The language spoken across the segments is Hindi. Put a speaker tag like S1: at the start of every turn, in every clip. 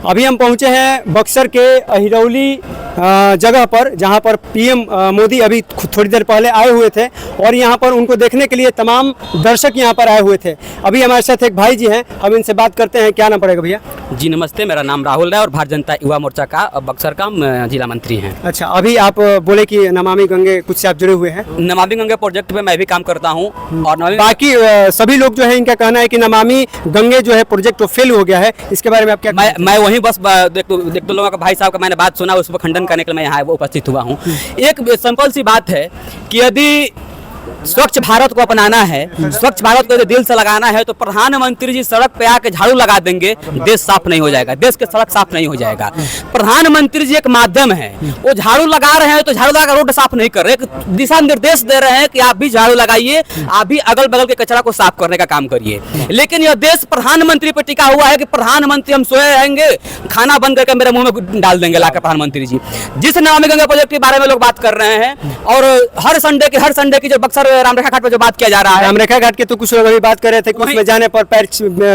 S1: अभी हम पहुंचे हैं बक्सर के अहिरौली जगह पर, जहां पर पीएम मोदी अभी थोड़ी देर पहले आए हुए थे और यहां पर उनको देखने के लिए तमाम दर्शक यहां पर आए हुए थे। अभी हमारे साथ एक भाई जी हैं, हम इनसे बात करते हैं। क्या नाम पड़ेगा भैया?
S2: जी नमस्ते, मेरा नाम राहुल है और भारतीय जनता युवा मोर्चा का बक्सर का जिला मंत्री हैं।
S1: अच्छा, अभी आप बोले कि नमामि गंगे कुछ से आप जुड़े हुए हैं।
S2: नमामि गंगे प्रोजेक्ट पे मैं भी काम करता हूँ और
S1: बाकी सभी लोग जो है इनका कहना है कि नमामि गंगे जो है प्रोजेक्ट फेल हो गया है, इसके बारे में आप क्या?
S2: मैं वहीं बस देख दो लोगों का, भाई साहब का मैंने बात सुना, उस पर खंडन करने के लिए मैं यहाँ उपस्थित हुआ हूँ। एक सिंपल सी बात है कि यदि स्वच्छ भारत को अपनाना है, स्वच्छ भारत को दिल से लगाना है, तो प्रधानमंत्री जी सड़क पे आके झाड़ू लगा देंगे, देश साफ नहीं हो जाएगा, देश के सड़क साफ नहीं हो जाएगा। प्रधानमंत्री जी एक माध्यम है, वो झाड़ू लगा रहे हैं तो झाड़ू लगा रोड साफ नहीं कर रहे, एक दिशा निर्देश दे रहे हैं कि आप भी झाड़ू लगाइए, आप भी अगल बगल के कचरा को साफ करने का काम करिए। लेकिन यह देश प्रधानमंत्री पर टिका हुआ है कि प्रधानमंत्री हम सोए रहेंगे, खाना बंद करके मेरे मुंह में डाल देंगे लाकर प्रधानमंत्री जी। जिस नमामि गंगे प्रोजेक्ट के बारे में लोग बात कर रहे हैं और हर संडे की जो बक्सर रामरेखा घाट पर जो बात किया जा रहा है,
S1: रामरेखा घाट के तो कुछ लोग अभी बात कर रहे थे कि उसमें जाने पर पैर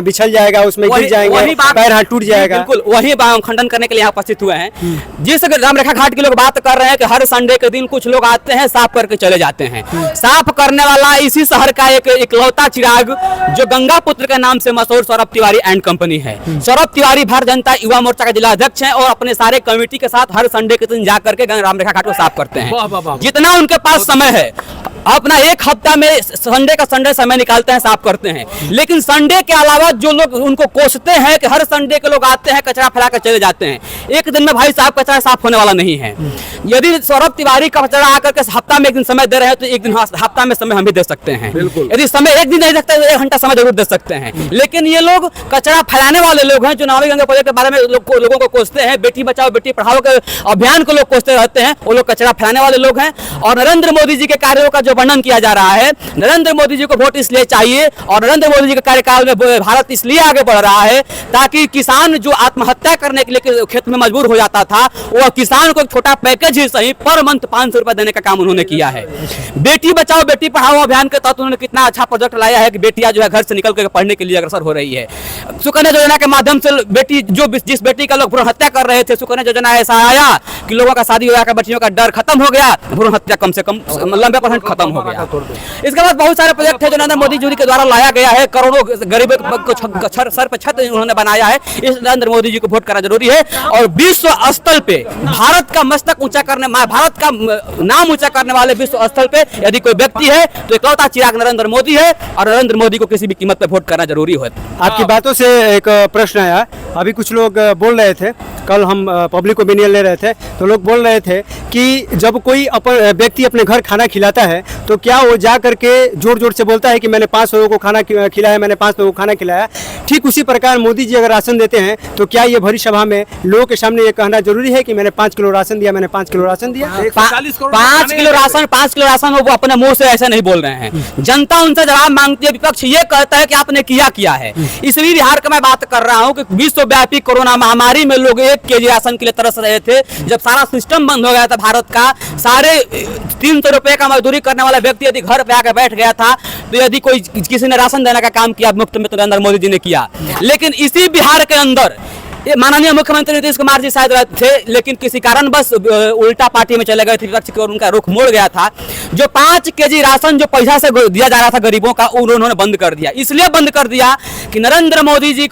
S1: बिछल जाएगा, उसमें गिर जाएंगे, पैर हाथ टूट जाएगा।
S2: बिल्कुल वही खंडन करने के लिए यहाँ उपस्थित हुए हैं। जिस रामरेखा घाट के लोग बात कर रहे हैं कि हर संडे के दिन कुछ लोग आते हैं, साफ करके चले जाते हैं। साफ करने वाला इसी शहर का एक इकलौता चिराग जो गंगा पुत्र के नाम से मशहूर सौरभ तिवारी एंड कंपनी है। सौरभ तिवारी भारतीय जनता युवा मोर्चा का जिला अध्यक्ष हैं और अपने सारे कमेटी के साथ हर संडे के दिन जाकर के रामरेखा घाट को साफ करते हैं। जितना उनके पास समय है, अपना एक हफ्ता में संडे का संडे समय निकालते हैं, साफ करते हैं। लेकिन संडे के अलावा जो लोग उनको कोसते हैं कि हर संडे के लोग आते हैं, कचरा फैला कर चले जाते हैं, एक दिन में भाई साहब कचरा साफ होने वाला नहीं है। यदि सौरभ तिवारी का कचरा आकर के हफ्ता में एक दिन समय दे रहे हैं तो एक दिन हफ्ता में समय हम भी दे सकते हैं। यदि समय एक दिन नहीं सकते तो 1 घंटा समय जरूर दे सकते हैं। लेकिन ये लोग कचरा फैलाने वाले लोग हैं जो नमामि गंगे प्रोजेक्ट के बारे में लोगों को कोसते हैं, बेटी बचाओ बेटी पढ़ाओ के अभियान को लोग कोसते रहते हैं, वो लोग कचरा फैलाने वाले लोग हैं। और नरेंद्र मोदी जी के कार्यों का जो वर्णन किया जा रहा है, नरेंद्र मोदी जी को वोट इसलिए चाहिए और नरेंद्र मोदी जी के कार्यकाल में भारत इसलिए आगे बढ़ रहा है ताकि किसान जो आत्महत्या करने के लिए खेत में मजबूर हो जाता था, वह किसान को एक छोटा पैकेज ही सही पर मंथ 500 रुपए देने का काम उन्होंने किया है। बेटी बचाओ बेटी पढ़ाओ अभियान के तहत उन्होंने कितना अच्छा प्रोजेक्ट लाया है कि बेटियां जो है घर से निकल कर पढ़ने के लिए अग्रसर हो रही है। सुकन्या योजना के माध्यम से बेटी जिस बेटी का लोग भ्रूण हत्या कर रहे थे, सुकन्या योजना ऐसा आया कि लोगों का शादी विवाह का बच्चियों का डर खत्म हो गया, भ्रूण हत्या कम से कम 90% खत्म हो गया। इसके बाद बहुत सारे प्रोजेक्ट है जो नरेंद्र मोदी जी के द्वारा लाया गया है, करोड़ों गरीबों को सर पर छत उन्होंने बनाया है। इस नरेंद्र मोदी जी को वोट करना जरूरी है और विश्व स्तर पे भारत का मस्तक ऊंचा करने, भारत का नाम ऊंचा करने वाले विश्व स्तर पे यदि कोई व्यक्ति है तो इकलौता चिराग नरेंद्र मोदी है और नरेंद्र मोदी को किसी भी कीमत पे वोट करना जरूरी है।
S1: आपकी बातों से एक प्रश्न आया, अभी कुछ लोग बोल रहे थे, कल हम पब्लिक ओपिनियन ले रहे थे तो लोग बोल रहे थे कि जब कोई व्यक्ति अपने घर खाना खिलाता है तो क्या वो जा करके जोर जोर से बोलता है कि मैंने 5 लोगों को खाना खिलाया, मैंने 5 लोगों को खाना खिलाया। ठीक उसी प्रकार मोदी जी अगर राशन देते हैं तो क्या ये भरी सभा में लोगों के सामने ये कहना जरूरी है कि मैंने 5 किलो राशन दिया, मैंने 5 किलो राशन दिया?
S2: 5 किलो राशन वो अपने मुंह से ऐसे नहीं बोल रहे हैं, जनता उनसे जवाब मांगती है। विपक्ष ये कहता है कि आपने किया है। इसलिए बिहार का मैं बात कर रहा हूँ कि विश्वव्यापी कोरोना महामारी में लोग 1 केजी राशन के लिए तरस रहे थे। जब सारा सिस्टम बंद हो गया था भारत का, सारे 300 रुपए का मजदूरी करने वाला व्यक्ति यदि घर पे आकर बैठ गया था तो यदि कोई किसी ने राशन देने का काम किया मुफ्त में तो नरेंद्र मोदी जी ने किया। लेकिन इसी बिहार के अंदर माननीय मुख्यमंत्री नीतीश कुमार जी शायद थे, लेकिन किसी कारण बस उल्टा पार्टी में चले गए थे विपक्ष और उनका रुख मुड़ गया था। जो 5 केजी राशन जो पैसा से दिया जा रहा था गरीबों का, उन्होंने बंद कर दिया। इसलिए बंद कर दिया कि नरेंद्र मोदी जी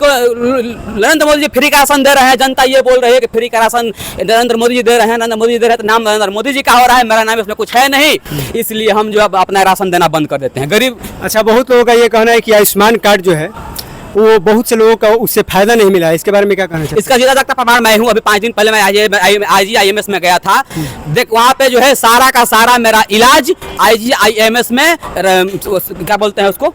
S2: फ्री का राशन दे रहे हैं। जनता ये बोल रही है कि फ्री का राशन नरेंद्र मोदी जी दे रहे हैं, नरेंद्र मोदी जी दे रहे हैं तो नाम नरेंद्र मोदी जी का हो रहा है, मेरा नाम इसमें कुछ है नहीं, इसलिए हम जो अपना राशन देना बंद कर देते हैं गरीब।
S1: अच्छा, बहुत लोगों का ये कहना है कि आयुष्मान कार्ड जो है वो बहुत से लोगों का उससे फायदा नहीं मिला है, इसके बारे में क्या कहना चाहिए?
S2: इसका जिला तक प्रमाण मैं हूँ। अभी 5 दिन पहले मैं IGIMS में गया था, देख वहाँ पे जो है सारा का सारा मेरा इलाज IGIMS में क्या बोलते हैं उसको,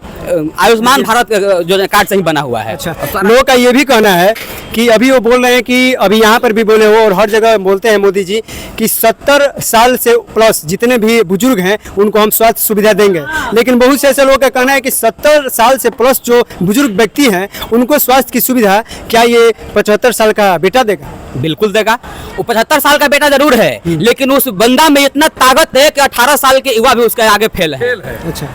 S2: आयुष्मान भारत जो कार्ड से ही बना हुआ है।
S1: अच्छा, लोगों का ये भी कहना है कि अभी वो बोल रहे हैं कि अभी यहाँ पर भी बोले हो और हर जगह बोलते हैं मोदी जी कि 70 साल से प्लस जितने भी बुजुर्ग हैं उनको हम स्वास्थ्य सुविधा देंगे। लेकिन बहुत से ऐसे लोगों का कहना है कि 70 साल से प्लस जो बुजुर्ग व्यक्ति हैं उनको स्वास्थ्य की सुविधा क्या ये 75 साल का बेटा देगा?
S2: बिल्कुल देगा। वो 75 साल का बेटा जरूर है, लेकिन उस बंदा में इतना ताकत है कि 18 साल के युवा भी उसके आगे फेल है।
S1: अच्छा,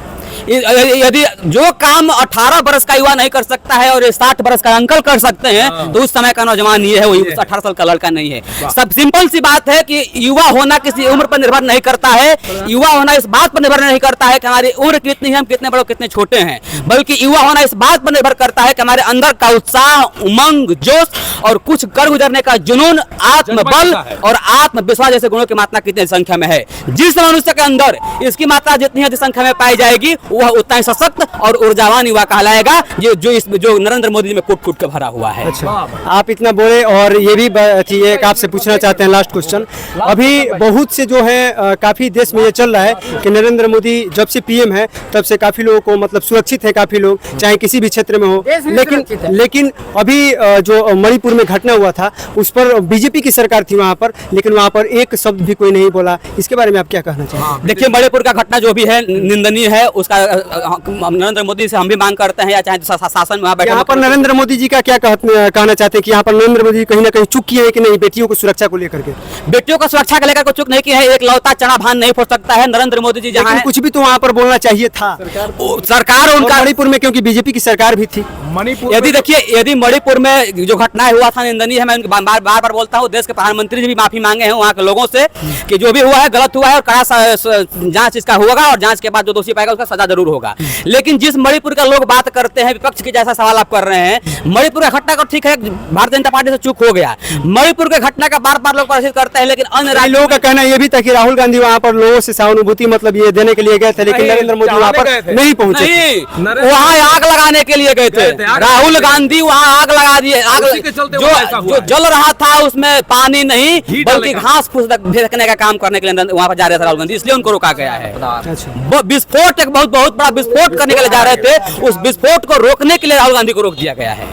S2: यदि जो काम 18 वर्ष का युवा नहीं कर सकता है और 60 वर्ष का अंकल कर सकते हैं, तो उस समय का नौजवान ये है, वो 18 साल का लड़का नहीं है। सब सिंपल सी बात है कि युवा होना किसी उम्र पर निर्भर नहीं करता है। युवा होना इस बात पर निर्भर नहीं करता है कि हमारी उम्र कितनी है, हम कितने बड़े कितने छोटे हैं, बल्कि युवा होना इस बात पर निर्भर करता है कि हमारे अंदर का उत्साह, उमंग, जोश और कुछ कर गुजरने का जुनून, आत्मबल और आत्मविश्वास जैसे गुणों की मात्रा कितनी संख्या में है। जिस मनुष्य के अंदर इसकी मात्रा जितनी अधिक संख्या में पाई जाएगी, वह उतना ही सशक्त और ऊर्जावान युवा कहलाएगा, जो नरेंद्र मोदी जी में कूट कूट के भरा हुआ है।
S1: अच्छा, आप इतना बोले और ये भी थी एक आपसे पूछना चाहते हैं लास्ट क्वेश्चन। अभी बहुत से जो है काफी देश में ये चल रहा है कि नरेंद्र मोदी जब से पीएम है तब से काफी लोगों को मतलब सुरक्षित है, काफी लोग चाहे किसी भी क्षेत्र में हो, लेकिन अभी जो मणिपुर में घटना हुआ था उस पर बीजेपी की सरकार थी वहाँ पर, लेकिन वहाँ पर एक शब्द भी कोई नहीं बोला। इसके बारे में आप क्या कहना चाहेंगे?
S2: देखिए, मणिपुर का घटना जो भी है निंदनीय है, उसका नरेंद्र मोदी से हम भी मांग करते हैं, या चाहे शासन में बैठे
S1: यहाँ पर नरेंद्र मोदी जी का क्या कहना चाहते हैं कि यहाँ पर नरेंद्र मोदी कहीं ना कहीं चूक किए हैं कि नहीं बेटियों को सुरक्षा को लेकर के?
S2: बेटियों को सुरक्षा को लेकर चूक नहीं की है, एक लौता चना भान नहीं फोड़ सकता है नरेंद्र मोदी जी। जहाँ
S1: कुछ भी तो वहाँ पर बोलना चाहिए था
S2: सरकार उनका
S1: मणिपुर में, क्योंकि बीजेपी की सरकार भी थी
S2: मणिपुर। यदि मणिपुर में जो घटना हुआ था निंदनीय है, मैं बार बार बोलता हूँ, देश के प्रधानमंत्री जी भी माफी मांगे हैं वहाँ के लोगों से कि जो भी हुआ है गलत हुआ है और कड़ा जांच इसका होगा और जांच के बाद जो दोषी पाएगा उसका सजा जरूर होगा। लेकिन जिस मणिपुर का लोग बात करते हैं, विपक्ष की जैसा सवाल आप कर रहे हैं, मणिपुर का घटना को ठीक है भारतीय जनता पार्टी से चूक हो गया, मणिपुर के घटना का बार बार लोग प्रदर्शित करते हैं, लेकिन अन्य
S1: लोगों का कहना यह भी था कि राहुल गांधी वहाँ पर लोगों से सहानुभूति मतलब ये देने के लिए गए थे, लेकिन नरेंद्र मोदी वहाँ पर नहीं पहुंचे।
S2: वहाँ आग लगाने के लिए गए थे राहुल गांधी, वहाँ आग लगा दिए। आग जो जल रहा था उसमें पानी नहीं बल्कि घास फूस फेंकने का काम करने के लिए वहाँ पर जा रहे थे राहुल गांधी, इसलिए उनको रोका गया है। विस्फोट एक बहुत बड़ा विस्फोट करने के लिए जा रहे थे, उस विस्फोट को रोकने के लिए राहुल गांधी को रोक दिया गया है।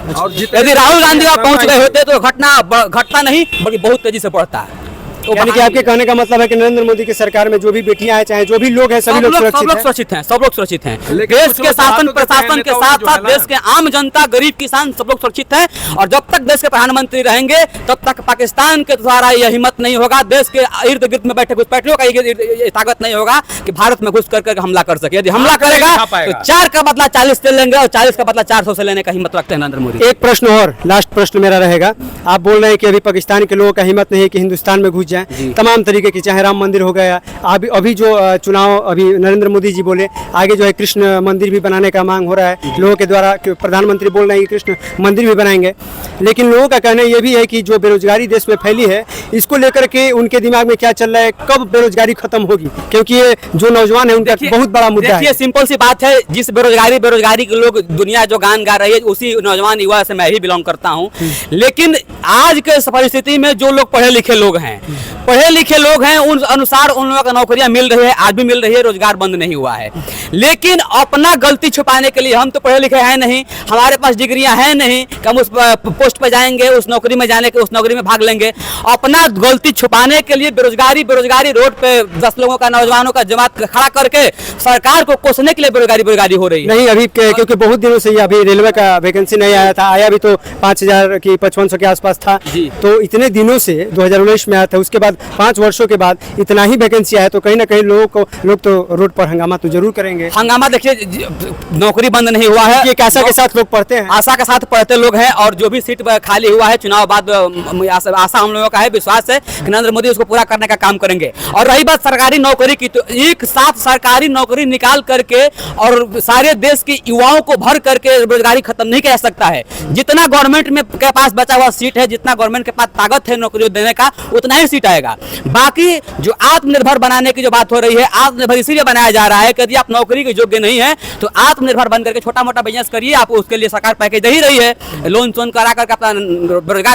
S2: यदि राहुल गांधी वहाँ पहुंच गए होते तो घटना नहीं बल्कि बहुत तेजी से बढ़ता है।
S1: यानी कि आपके कहने का मतलब है कि नरेंद्र मोदी की सरकार में जो भी बेटियां हैं, चाहे जो भी लोग हैं, सभी लोग
S2: सुरक्षित हैं, सब लोग सुरक्षित हैं। देश के शासन प्रशासन के साथ साथ देश के आम जनता, गरीब किसान सब लोग सुरक्षित हैं। और जब तक देश के प्रधानमंत्री रहेंगे तब तक पाकिस्तान के द्वारा यह हिम्मत नहीं होगा, देश के इर्द गिर्द में बैठे घुसपैठियों का ये ताकत नहीं होगा कि भारत में घुस कर हमला कर सके। यदि हमला करेगा तो 4 का बदला 40 से लेंगे और 40 का बदला 400 से लेने का हिम्मत रखते हैं नरेंद्र मोदी।
S1: एक प्रश्न और, लास्ट प्रश्न मेरा रहेगा। आप बोल रहे हैं कि अभी पाकिस्तान के लोगों का हिम्मत नहीं है कि हिंदुस्तान में घुस जाए, तमाम तरीके की, चाहे राम मंदिर हो गया, अभी जो चुनाव अभी नरेंद्र मोदी जी बोले, आगे जो है कृष्ण मंदिर भी बनाने का मांग हो रहा है लोगों के द्वारा, प्रधानमंत्री बोल रहे हैं कि कृष्ण मंदिर भी बनाएंगे। लेकिन लोगों का कहना यह भी है कि जो बेरोजगारी देश में फैली है, इसको लेकर के उनके दिमाग में क्या चल रहा है, कब बेरोजगारी खत्म होगी, क्योंकि ये जो नौजवान है उनका बहुत बड़ा मुद्दा है।
S2: सिंपल सी बात है, जिस बेरोजगारी के लोग दुनिया जो गान गा रही है, उसी नौजवान युवा से मैं ही बिलोंग करता हूँ। लेकिन आज के परिस्थिति में जो लोग पढ़े लिखे लोग हैं उन अनुसार उन लोगों को नौकरियां मिल रही है, आज भी मिल रही है, रोजगार बंद नहीं हुआ है। लेकिन अपना गलती छुपाने के लिए, हम तो पढ़े लिखे हैं नहीं, हमारे पास डिग्रियां हैं नहीं कि हम उस पोस्ट पर जाएंगे, उस नौकरी में जाने के उस नौकरी में भाग लेंगे। अपना गलती छुपाने के लिए बेरोजगारी रोड पे 10 लोगों का, नौजवानों का जमात खड़ा करके सरकार को कोसने के लिए बेरोजगारी हो रही है।
S1: नहीं अभी क्योंकि बहुत दिनों से अभी रेलवे का वैकेंसी नहीं आया था, आया भी तो 5000 की 5500 के आसपास था, तो इतने दिनों से 2019 में आया था, उसके बाद 5 वर्षों के बाद इतना ही वैकेंसी आया, तो कहीं ना कहीं लोग तो रोड पर हंगामा तो जरूर करेंगे।
S2: हंगामा देखिए, नौकरी बंद नहीं हुआ है,
S1: एक आशा के साथ लोग पढ़ते हैं,
S2: आशा के साथ पढ़ते लोग हैं, और जो भी सीट खाली हुआ है चुनाव बाद आशा हम लोगों का है, विश्वास है कि नरेंद्र मोदी उसको पूरा करने का काम करेंगे। और रही बात सरकारी नौकरी की, तो एक साथ सरकारी नौकरी निकाल करके और सारे देश के युवाओं को भर करके बेरोजगारी खत्म नहीं किया जा सकता है। जितना गवर्नमेंट में के पास बचा हुआ सीट है, जितना गवर्नमेंट के पास ताकत है नौकरी देने का, उतना ही सीट आएगा। बाकी जो आत्मनिर्भर बनाने की जो बात हो रही है, आत्मनिर्भर इसीलिए बनाया जा रहा है कि यदि आप नौकरी के योग्य नहीं है तो आत्मनिर्भर बन करके छोटा मोटा बिजनेस करिए, आप उसके लिए सरकार पैकेज दे ही रही है, लोन करा करके अपना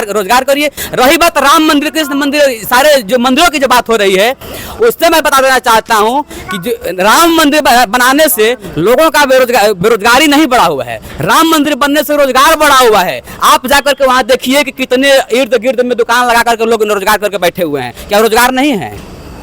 S2: रोजगार करिए। रही बात राम मंदिर, कृष्ण मंदिर, सारे जो मंदिरों की जो बात हो रही है, उससे मैं बता देना चाहता हूं कि राम मंदिर बनाने से लोगों का बेरोजगारी नहीं बढ़ा हुआ है, राम मंदिर बनने से रोजगार बढ़ा हुआ है। आप जाकर के वहां देखिए कि कितने इर्द गिर्द में दुकान लगा करके लोग रोजगार करके बैठे हुए हैं, क्या रोजगार नहीं है?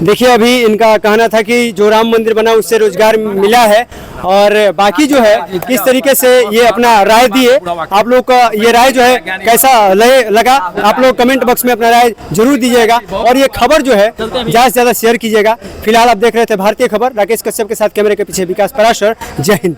S1: देखिए अभी इनका कहना था कि जो राम मंदिर बना उससे रोजगार मिला है, और बाकी जो है किस तरीके से ये अपना राय दिए, आप लोग का ये राय जो है कैसा लगा, आप लोग कमेंट बॉक्स में अपना राय जरूर दीजिएगा, और ये खबर जो है ज़्यादा से ज़्यादा शेयर कीजिएगा। फिलहाल आप देख रहे थे भारतीय खबर, राकेश कश्यप के साथ कैमरे के पीछे विकास पराशर। जय हिंद।